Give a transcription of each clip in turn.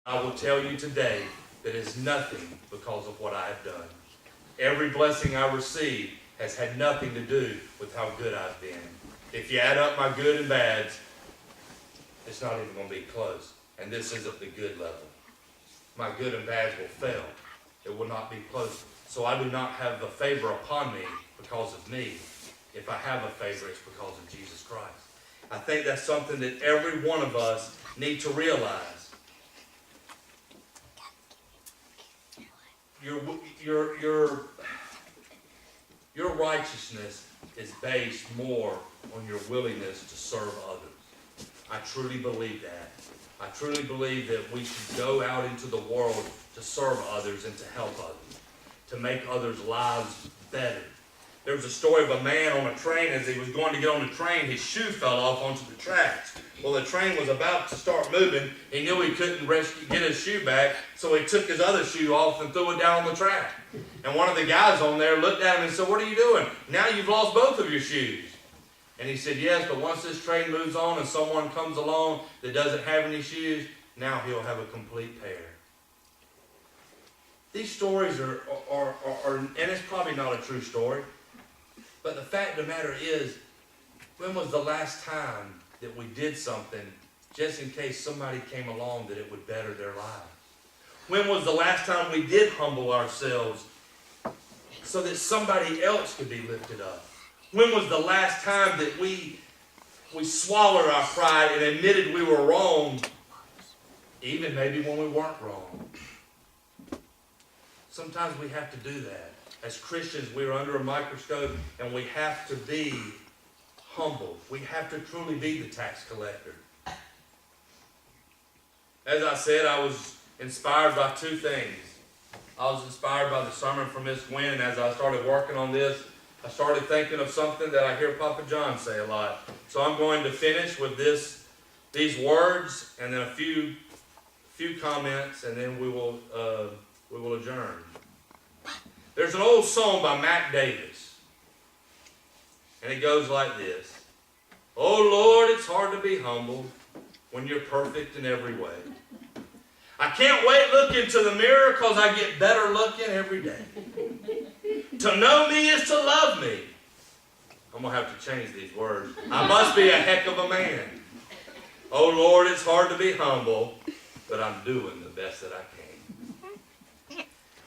I will tell you today that it's nothing because of what I have done. Every blessing I receive has had nothing to do with how good I've been. If you add up my good and bads, it's not even going to be close. And this isn't the good level. My good and bads will fail. It will not be close. So I do not have the favor upon me because of me. If I have a favor, it's because of Jesus Christ. I think that's something that every one of us need to realize. Your righteousness is based more on your willingness to serve others. I truly believe that. I truly believe that we should go out into the world to serve others and to help others, to make others' lives better. There was a story of a man on a train. As he was going to get on the train, his shoe fell off onto the tracks. Well, the train was about to start moving. Get his shoe back, so he took his other shoe off and threw it down on the track. And one of the guys on there looked at him and said, "What are you doing? Now you've lost both of your shoes." And he said, "Yes, but once this train moves on and someone comes along that doesn't have any shoes, now he'll have a complete pair." These stories are and it's probably not a true story, but the fact of the matter is, when was the last time that we did something just in case somebody came along that it would better their lives? When was the last time we did humble ourselves so that somebody else could be lifted up? When was the last time that we swallowed our pride and admitted we were wrong, even maybe when we weren't wrong? Sometimes we have to do that. As Christians, we're under a microscope and we have to be humble. We have to truly be the tax collector. As I said, I was inspired by two things. I was inspired by the sermon from Miss Gwen, and as I started working on this, I started thinking of something that I hear Papa John say a lot. So I'm going to finish with these words and then a few comments, and then we will adjourn. There's an old song by Mac Davis, and it goes like this: "Oh Lord, it's hard to be humble when you're perfect in every way. I can't wait looking into the mirror because I get better looking every day. To know me is to love me." I'm going to have to change these words. "I must be a heck of a man. Oh Lord, it's hard to be humble, but I'm doing the best that I can."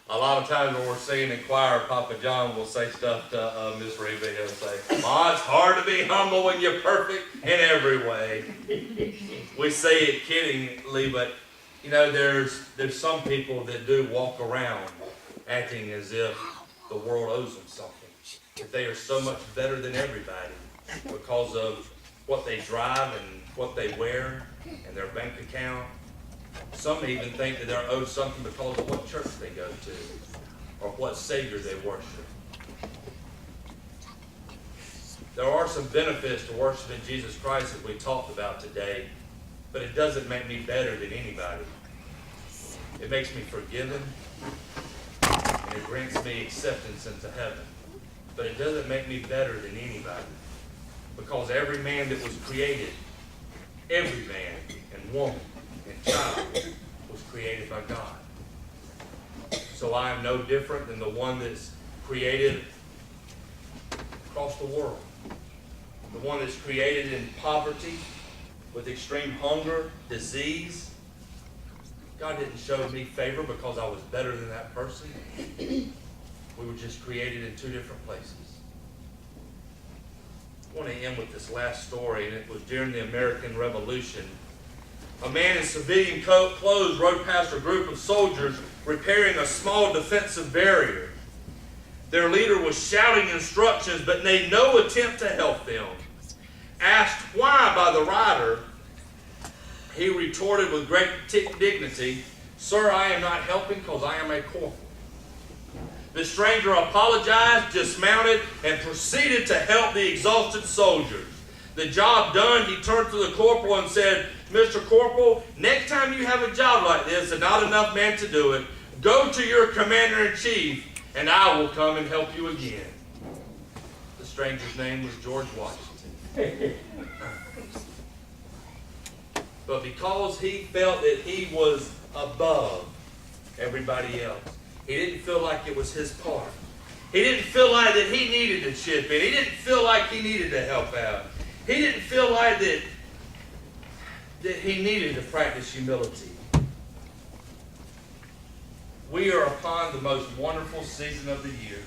A lot of times when we're singing in choir, Papa John will say stuff to Miss Reba. He'll say, "Oh, it's hard to be humble when you're perfect in every way." We say it kiddingly, but you know, there's some people that do walk around acting as if the world owes them something, that they are so much better than everybody because of what they drive and what they wear and their bank account. Some even think that they're owed something because of what church they go to or what Savior they worship. There are some benefits to worshiping Jesus Christ that we talked about today, but it doesn't make me better than anybody. It makes me forgiven, and it grants me acceptance into heaven. But it doesn't make me better than anybody, because every man that was created, every man and woman and child was created by God. So I am no different than the one that's created across the world. The one that's created in poverty, with extreme hunger, disease. God didn't show me favor because I was better than that person. We were just created in two different places. I want to end with this last story, and it was during the American Revolution. A man in civilian clothes rode past a group of soldiers repairing a small defensive barrier. Their leader was shouting instructions, but made no attempt to help them. Asked why by the rider, he retorted with great dignity, "Sir, I am not helping because I am a corporal." The stranger apologized, dismounted, and proceeded to help the exhausted soldiers. The job done, he turned to the corporal and said, "Mr. Corporal, next time you have a job like this and not enough men to do it, go to your commander-in-chief and I will come and help you again." The stranger's name was George Washington. But because he felt that he was above everybody else. He didn't feel like it was his part. He didn't feel like that he needed to chip in. He didn't feel like he needed to help out. He didn't feel like that he needed to practice humility. We are upon the most wonderful season of the year,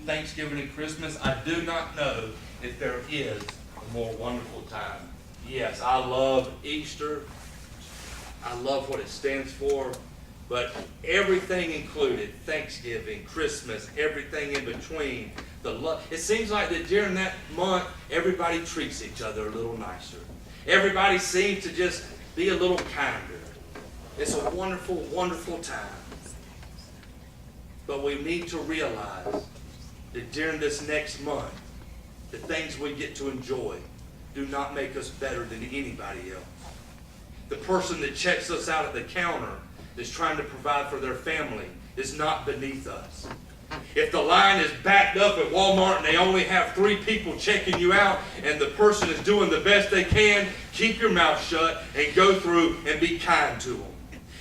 Thanksgiving and Christmas. I do not know if there is a more wonderful time. Yes, I love Easter. I love what it stands for. But everything included, Thanksgiving, Christmas, everything in between, it seems like that during that month, everybody treats each other a little nicer. Everybody seems to just be a little kinder. It's a wonderful, wonderful time. But we need to realize that during this next month, the things we get to enjoy do not make us better than anybody else. The person that checks us out at the counter that's trying to provide for their family is not beneath us. If the line is backed up at Walmart and they only have 3 people checking you out and the person is doing the best they can, keep your mouth shut and go through and be kind to them.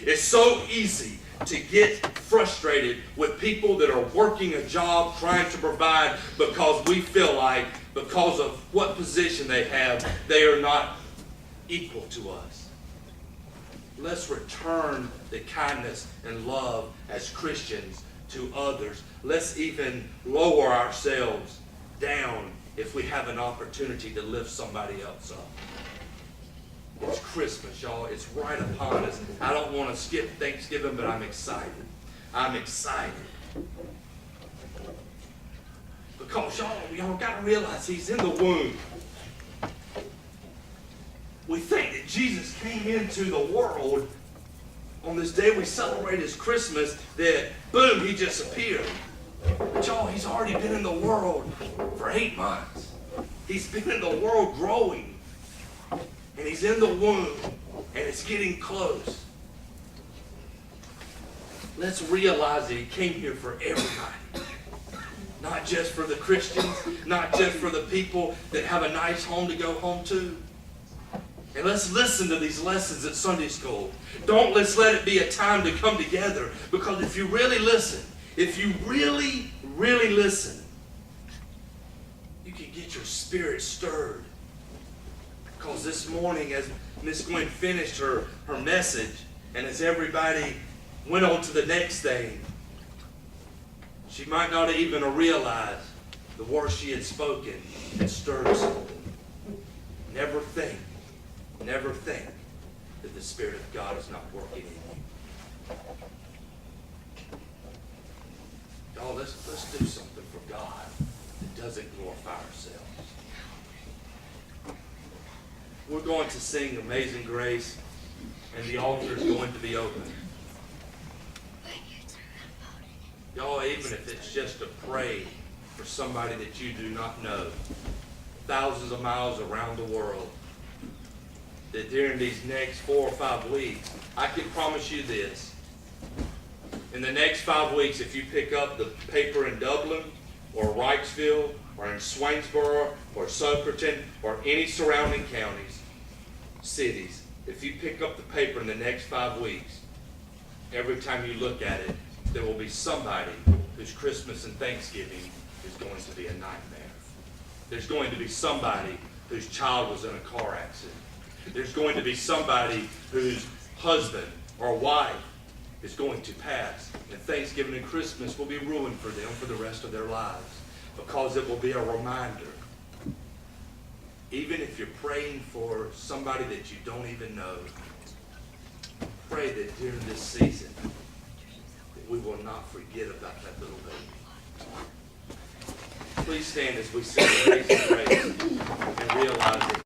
It's so easy to get frustrated with people that are working a job trying to provide because we feel like, because of what position they have, they are not equal to us. Let's return the kindness and love as Christians to others. Let's even lower ourselves down if we have an opportunity to lift somebody else up. It's Christmas, y'all. It's right upon us. I don't want to skip Thanksgiving, but I'm excited. I'm excited. Because y'all got to realize he's in the womb. We think that Jesus came into the world on this day we celebrate his Christmas, that boom, he just appeared. But y'all, he's already been in the world for 8 months. He's been in the world growing. And he's in the womb, and it's getting close. Let's realize that he came here for everybody. Not just for the Christians, not just for the people that have a nice home to go home to. And let's listen to these lessons at Sunday school. Don't let's let it be a time to come together. Because if you really listen, if you really, really listen, you can get your spirit stirred. Because this morning, as Miss Gwen finished her message, and as everybody went on to the next thing, she might not even have realized the words she had spoken had stirred something. Never think that the Spirit of God is not working in you. Y'all, let's do something for God that doesn't glorify ourselves. We're going to sing Amazing Grace, and the altar is going to be open. Y'all, even if it's just to pray for somebody that you do not know, thousands of miles around the world, that during these next 4 or 5 weeks, I can promise you this. In the next 5 weeks, if you pick up the paper in Dublin, or Wrightsville, or in Swainsboro, or Soperton, or any surrounding counties, cities, if you pick up the paper in the next 5 weeks, every time you look at it, there will be somebody whose Christmas and Thanksgiving is going to be a nightmare. There's going to be somebody whose child was in a car accident. There's going to be somebody whose husband or wife is going to pass. And Thanksgiving and Christmas will be ruined for them for the rest of their lives. Because it will be a reminder. Even if you're praying for somebody that you don't even know, pray that during this season, that we will not forget about that little baby. Please stand as we sing Amazing Grace and realize that